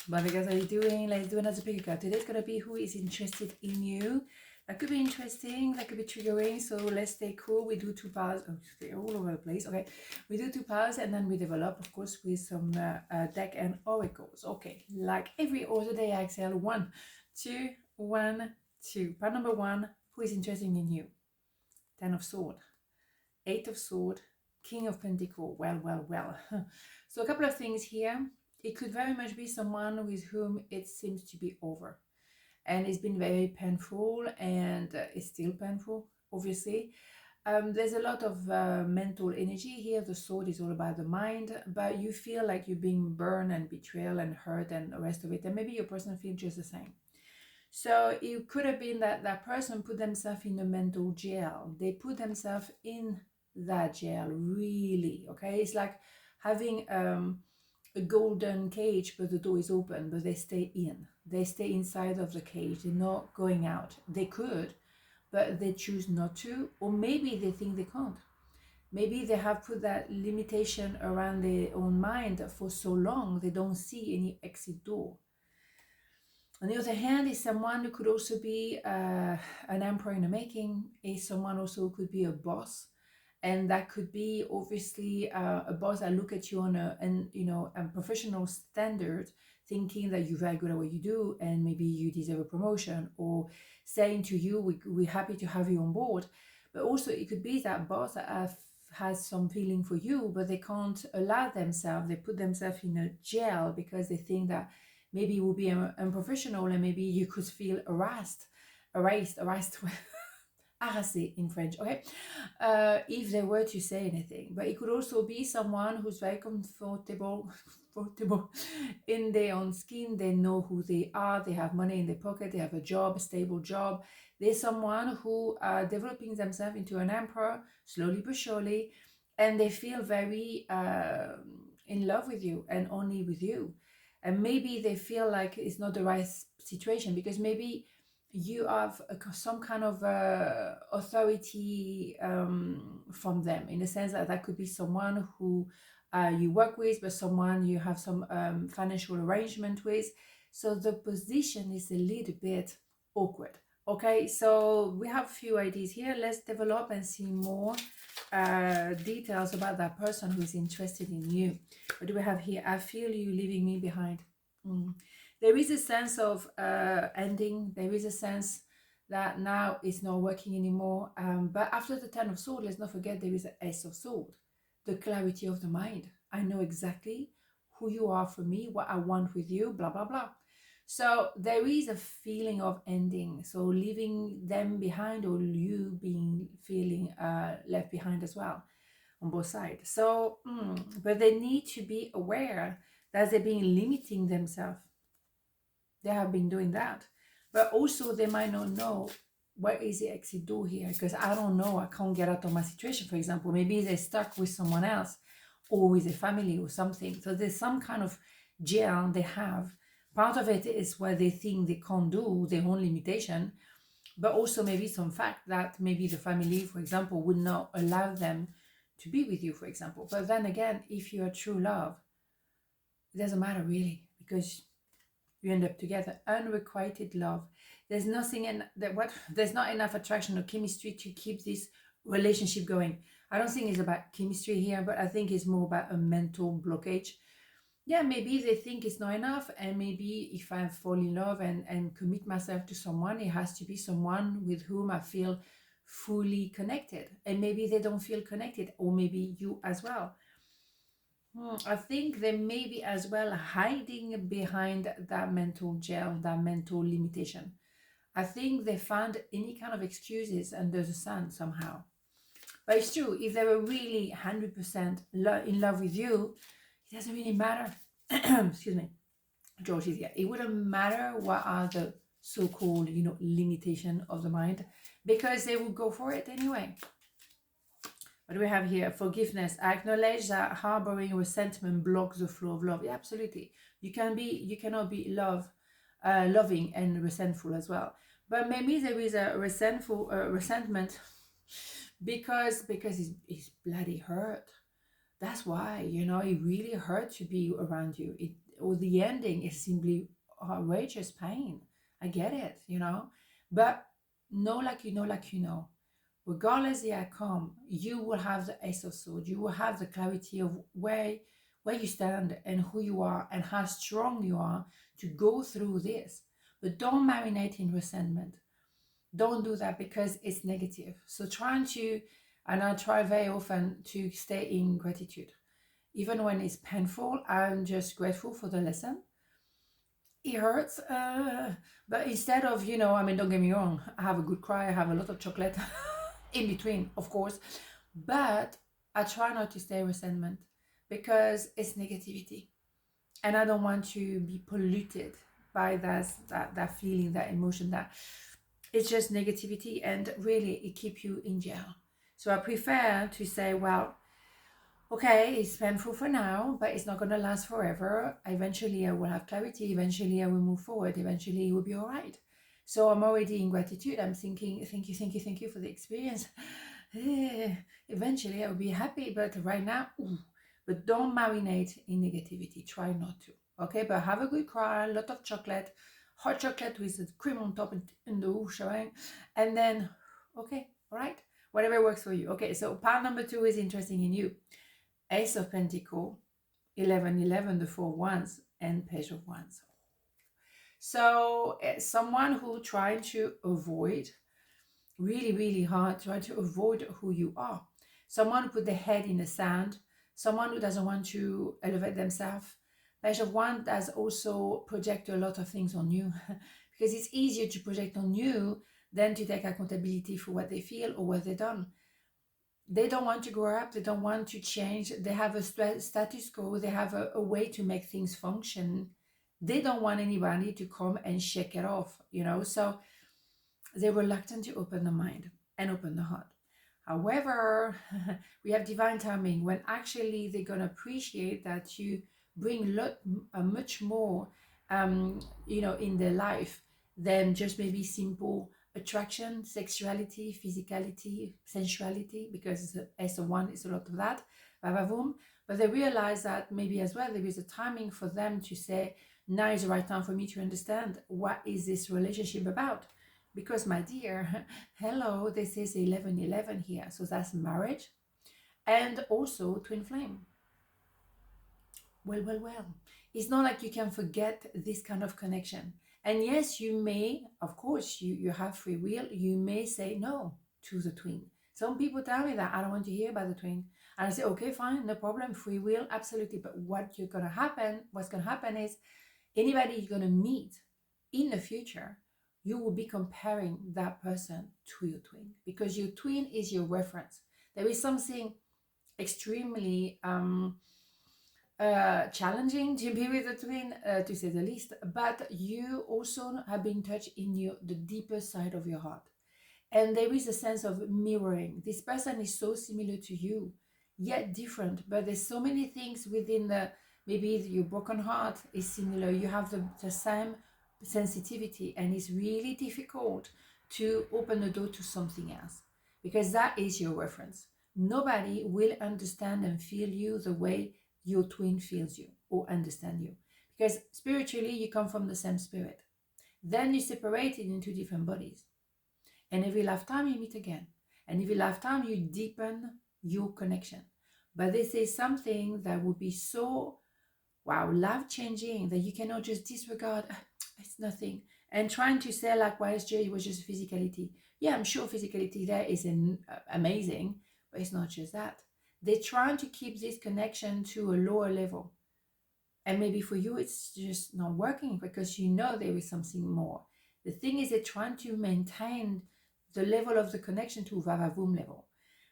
What you guys are doing? Let's do another pick card. Today's gonna be who is interested in you. That could be interesting, that could be triggering. So let's stay cool. We do 2 piles. Oh, they're all over the place. Okay, we do 2 piles and then we develop, of course, with some deck and oracles. Okay, like every other day, I exhale 1, 2, 1, 2. Part number 1, who is interested in you? 10 of Sword, 8 of Sword, King of Pentacle. Well. So a couple of things here. It could very much be someone with whom it seems to be over. And it's been very painful, and it's still painful, obviously. There's a lot of mental energy here. The Sword is all about the mind, but you feel like you're being burned and betrayal and hurt and the rest of it. And maybe your person feels just the same. So it could have been that that person put themselves in a mental jail. They put themselves in that jail, really. Okay, it's like having a golden cage, but the door is open, but they stay in. They stay inside of the cage. They're not going out. They could, but they choose not to, or maybe they think they can't. Maybe they have put that limitation around their own mind for so long they don't see any exit door. On the other hand, is someone who could also be an emperor in the making, is someone also who could be a boss. And that could be obviously a boss that look at you on a professional standard, thinking that you're very good at what you do and maybe you deserve a promotion, or saying to you, we're happy to have you on board. But also it could be that boss that has some feeling for you, but they can't allow themselves, they put themselves in a jail because they think that maybe it will be unprofessional and maybe you could feel erased harassé in French, okay, if they were to say anything. But it could also be someone who's very comfortable in their own skin. They know who they are, they have money in their pocket, they have a job, a stable job. There's someone who are developing themselves into an emperor, slowly but surely, and they feel very in love with you and only with you. And maybe they feel like it's not the right situation because maybe you have some kind of authority from them, in the sense that that could be someone who you work with, but someone you have some financial arrangement with. So the position is a little bit awkward. Okay, so we have a few ideas here. Let's develop and see more details about that person who is interested in you. What do we have here? I feel you leaving me behind. There is a sense of ending. There is a sense that now it's not working anymore. But after the 10 of Swords, let's not forget there is an Ace of Swords, the clarity of the mind. I know exactly who you are for me, what I want with you, blah, blah, blah. So there is a feeling of ending. So leaving them behind, or you feeling left behind as well on both sides. So, but they need to be aware that they're being limiting themselves. They have been doing that. But also they might not know where is the exit door here, because I don't know, I can't get out of my situation, for example. Maybe they're stuck with someone else or with a family or something. So there's some kind of jail they have. Part of it is where they think they can't do, their own limitation, but also maybe some fact that maybe the family, for example, would not allow them to be with you, for example. But then again, if you're true love, it doesn't matter really, because you end up together. Unrequited love. There's nothing in that. There's not enough attraction or chemistry to keep this relationship going. I don't think it's about chemistry here, but I think it's more about a mental blockage. Yeah, maybe they think it's not enough, and maybe if I fall in love and commit myself to someone, it has to be someone with whom I feel fully connected. And maybe they don't feel connected, or maybe you as well. I think they may be as well hiding behind that mental jail, that mental limitation. I think they found any kind of excuses under the sun somehow. But it's true, if they were really 100% in love with you, it doesn't really matter. Excuse me, George is here. It wouldn't matter what are the so-called, limitation of the mind, because they would go for it anyway. What do we have here? Forgiveness. I acknowledge that harboring resentment blocks the flow of love. Yeah, absolutely. You cannot be loving and resentful as well. But maybe there is a resentment because he's bloody hurt. That's why, it really hurt to be around you. or the ending is simply outrageous pain. I get it, but like you know, regardless the outcome, you will have the Ace of Swords. You will have the clarity of where you stand and who you are and how strong you are to go through this. But don't marinate in resentment. Don't do that because it's negative. So and I try very often to stay in gratitude. Even when it's painful, I'm just grateful for the lesson. It hurts, but instead of, don't get me wrong, I have a good cry, I have a lot of chocolate in between, of course, but I try not to stay resentment because it's negativity. And I don't want to be polluted by that feeling, that emotion, that it's just negativity, and really it keeps you in jail. So I prefer to say, well, okay, it's painful for now, but it's not going to last forever. Eventually I will have clarity. Eventually I will move forward. Eventually it will be all right. So I'm already in gratitude. I'm thinking, thank you for the experience. Eventually I will be happy, but right now, but don't marinate in negativity. Try not to. Okay, but have a good cry, a lot of chocolate, hot chocolate with the cream on top and the hoosh showing, and then, okay, all right, whatever works for you. Okay, so part number 2 is interesting in you. Ace of Pentacles, 11, the 4 wands, and Page of Wands. So someone who trying to avoid, really, really hard, trying to avoid who you are. Someone who put their head in the sand. Someone who doesn't want to elevate themselves. Page of Wands does also project a lot of things on you because it's easier to project on you than to take accountability for what they feel or what they've done. They don't want to grow up. They don't want to change. They have a status quo. They have a way to make things function. They don't want anybody to come and shake it off, So they're reluctant to open the mind and open the heart. However, we have divine timing when actually they're going to appreciate that you bring much more, in their life than just maybe simple attraction, sexuality, physicality, sensuality, because S1 is a lot of that, vavavoom. But they realize that maybe as well there is a timing for them to say, now is the right time for me to understand what is this relationship about. Because my dear, hello, this is 11 here, so that's marriage and also twin flame. Well, it's not like you can forget this kind of connection. And yes, you may, of course, you have free will. You may say no to the twin. Some people tell me that I don't want to hear about the twin. And I say, okay, fine, no problem, free will, absolutely. But what's going to happen is anybody you're going to meet in the future, you will be comparing that person to your twin because your twin is your reference. There is something extremely challenging to be with a twin, to say the least, but you also have been touched in the deeper side of your heart. And there is a sense of mirroring. This person is so similar to you, yet different, but there's so many things within maybe your broken heart is similar. You have the same sensitivity, and it's really difficult to open the door to something else because that is your reference. Nobody will understand and feel you the way your twin feels you or understand you, because spiritually you come from the same spirit. Then you separated into different bodies, and every lifetime you meet again, and every lifetime you deepen your connection. But this is something that would be so life-changing that you cannot just disregard. It's nothing, and trying to say like, why is it was just physicality. Yeah, I'm sure physicality there is amazing, but it's not just that. They're trying to keep this connection to a lower level. And maybe for you, it's just not working because there is something more. The thing is, they're trying to maintain the level of the connection to Vavavoom level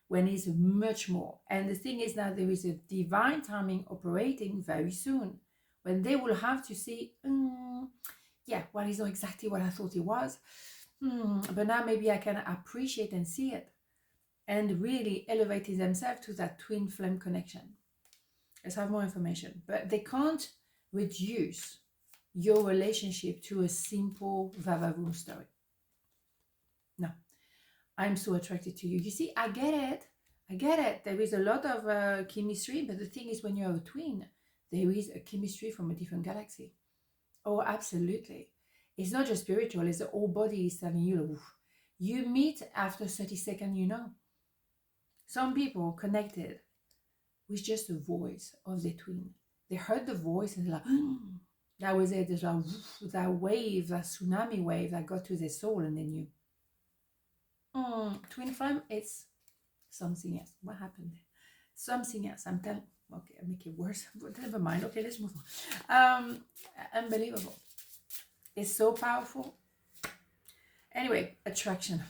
when it's much more. And the thing is now there is a divine timing operating very soon when they will have to see, it's not exactly what I thought it was. But now maybe I can appreciate and see it, and really elevating themselves to that twin flame connection. Let's have more information. But they can't reduce your relationship to a simple Vavavoom story. No, I'm so attracted to you. You see, I get it. There is a lot of chemistry, but the thing is, when you're a twin, there is a chemistry from a different galaxy. Oh, absolutely. It's not just spiritual, it's the whole body is telling you. Oof. You meet after 30 seconds, you know. Some people connected with just the voice of the twin. They heard the voice and they're like, that was it. There's like that wave, that tsunami wave that got to their soul, and they knew. Twin flame, it's something else. What happened there? Something else. I'm telling. Okay, I make it worse. But never mind. Okay, let's move on. Unbelievable. It's so powerful. Anyway, attraction.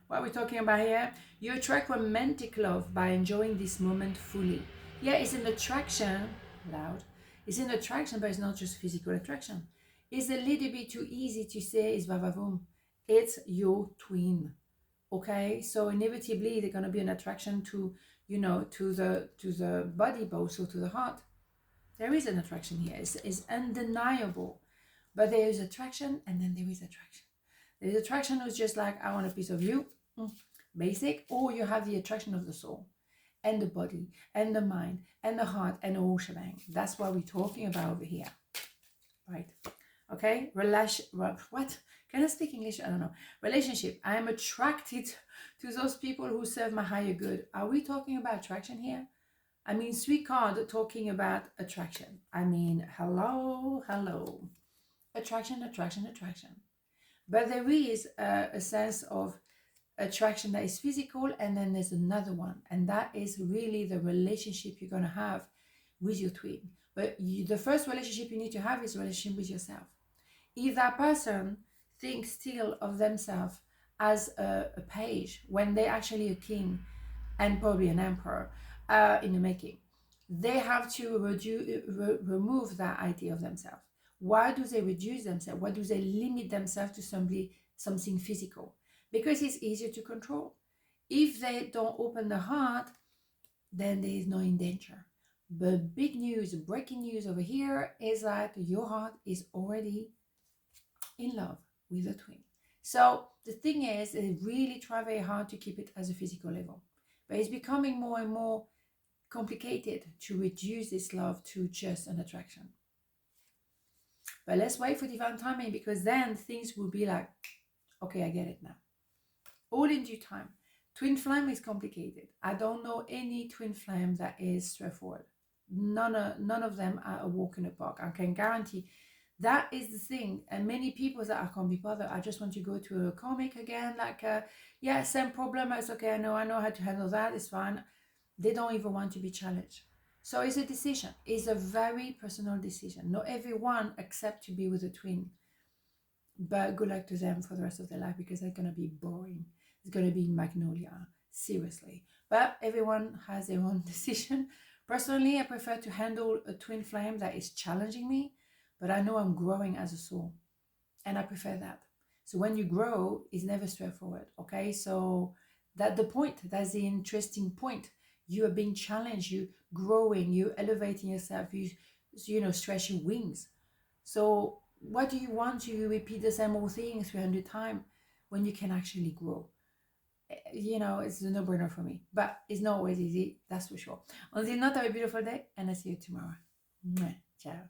What are we talking about here? You attract romantic love by enjoying this moment fully. Yeah, it's an attraction. Loud. It's an attraction, but it's not just physical attraction. It's a little bit too easy to say it's vavavoom. It's your twin. Okay, so inevitably there's gonna be an attraction to, you know, to the body, but also to the heart. There is an attraction here. It's undeniable, but there is attraction, and then there is attraction. There is attraction who's just like, I want a piece of you, basic, or you have the attraction of the soul, and the body, and the mind, and the heart, and the whole shebang. That's what we're talking about over here, right? Okay, what? Can I speak English? I don't know. Relationship. I am attracted to those people who serve my higher good. Are we talking about attraction here? I mean, sweet card talking about attraction. I mean, hello. Attraction. But there is a sense of attraction that is physical, and then there's another one, and that is really the relationship you're going to have with your twin. But the first relationship you need to have is a relationship with yourself. If that person thinks still of themselves as a page when they're actually a king and probably an emperor in the making, they have to remove that idea of themselves. Why do they reduce themselves? Why do they limit themselves to something physical? Because it's easier to control. If they don't open the heart, then there is no in danger. But big news, breaking news over here is that your heart is already in love with a twin. So the thing is, they really try very hard to keep it as a physical level. But it's becoming more and more complicated to reduce this love to just an attraction. But let's wait for divine timing, because then things will be like, okay, I get it now. All in due time. Twin flame is complicated. I don't know any twin flame that is straightforward. None of them are a walk in the park. I can guarantee that is the thing. And many people that I can't be bothered. I just want to go to a comic again. Like, yeah, same problem. It's okay. I know how to handle that. It's fine. They don't even want to be challenged. So it's a decision. It's a very personal decision. Not everyone accepts to be with a twin. But good luck to them for the rest of their life, because they're going to be boring. It's going to be Magnolia. Seriously. But everyone has their own decision. Personally, I prefer to handle a twin flame that is challenging me, but I know I'm growing as a soul, and I prefer that. So when you grow, it's never straightforward, okay? So that's the point. That's the interesting point. You are being challenged, you growing, you elevating yourself, you stretch your wings. So what do you want to repeat the same old thing 300 times when you can actually grow? It's a no-brainer for me, but it's not always easy, that's for sure. On the note, have a beautiful day, and I'll see you tomorrow. Ciao.